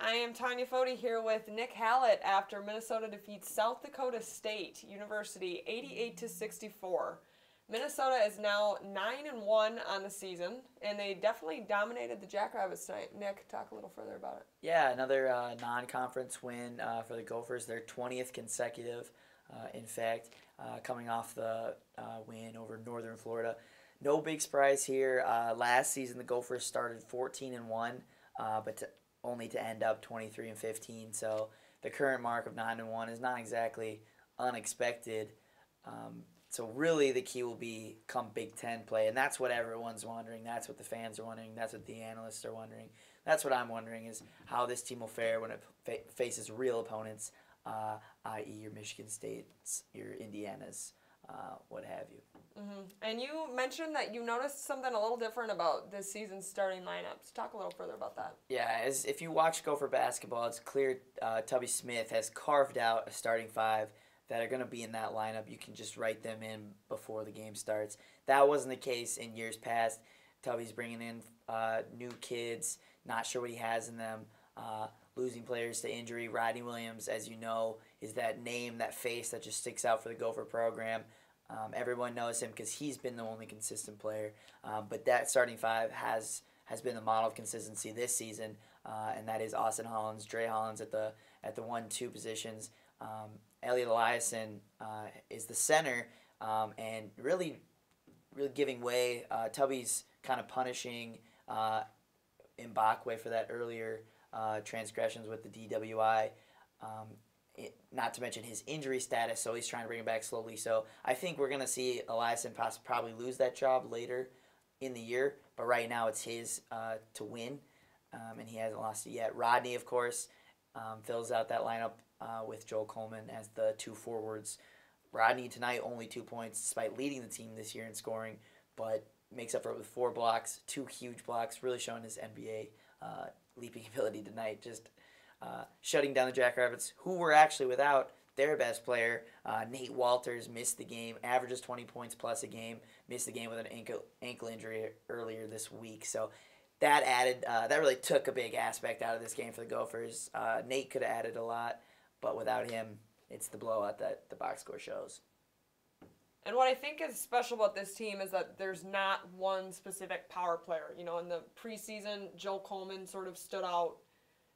I am Tonya Fode here with Nick Hallett after Minnesota defeats South Dakota State University 88-64. Minnesota is now 9-1 on the season, and they definitely dominated the Jackrabbits tonight. Nick, talk a little further about it. Yeah, another non-conference win for the Gophers, their 20th consecutive, in fact, coming off the win over Northern Florida. No big surprise here. Last season, the Gophers started 14-1, but only to end up 23-15. So the current mark of 9-1 is not exactly unexpected. So really the key will be come Big Ten play, and that's what everyone's wondering. That's what the fans are wondering. That's what the analysts are wondering. That's what I'm wondering is how this team will fare when it faces real opponents, i.e. your Michigan States, your Indianas, what have you. Mm-hmm. And you mentioned that you noticed something a little different about this season's starting lineups. Talk a little further about that. Yeah, if you watch Gopher basketball, it's clear Tubby Smith has carved out a starting five that are going to be in that lineup. You can just write them in before the game starts. That wasn't the case in years past. Tubby's bringing in new kids, not sure what he has in them, losing players to injury. Rodney Williams, as you know, is that name, that face that just sticks out for the Gopher program. Everyone knows him because he's been the only consistent player. But that starting five has been the model of consistency this season, and that is Austin Hollins, Dre Hollins at the 1-2 positions. Elliot Eliason is the center, and really giving way. Tubby's kind of punishing Mbakwe for that earlier transgressions with the DWI. Not to mention his injury status, so he's trying to bring him back slowly. So I think we're going to see Eliason probably lose that job later in the year, but right now it's his to win, and he hasn't lost it yet. Rodney, of course, fills out that lineup with Joel Coleman as the two forwards. Rodney tonight only 2 points despite leading the team this year in scoring, but makes up for it with 4 blocks, 2 huge blocks, really showing his NBA leaping ability tonight, just shutting down the Jackrabbits, who were actually without their best player. Nate Walters missed the game, averages 20 points plus a game, missed the game with an ankle injury earlier this week. So that really took a big aspect out of this game for the Gophers. Nate could have added a lot, but without him, it's the blowout that the box score shows. And what I think is special about this team is that there's not one specific power player. You know, in the preseason, Joel Coleman sort of stood out.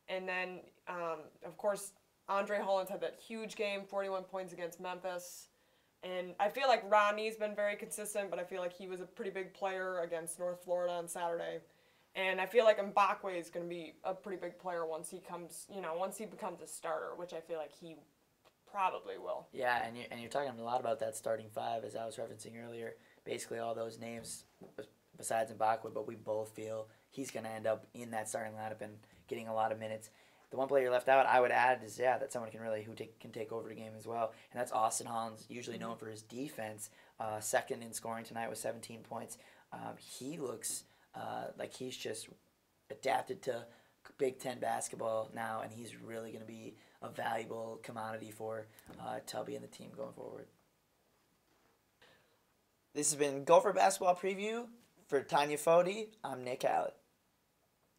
And then, of course, Andre Hollins had that huge game, 41 points against Memphis. And I feel like Rodney's been very consistent, but I feel like he was a pretty big player against North Florida on Saturday. And I feel like Mbakwe is going to be a pretty big player once he becomes a starter, which I feel like he probably will. Yeah, and you're talking a lot about that starting five, as I was referencing earlier. Basically all those names besides Mbakwe, but we both feel he's going to end up in that starting lineup and getting a lot of minutes. The one player left out, I would add, is that someone can take over the game as well, and that's Austin Hollins, usually known for his defense. Second in scoring tonight with 17 points. He looks like he's just adapted to Big Ten basketball now, and he's really going to be a valuable commodity for Tubby and the team going forward. This has been Gopher Basketball Preview. For Tonya Fode, I'm Nick Hallett.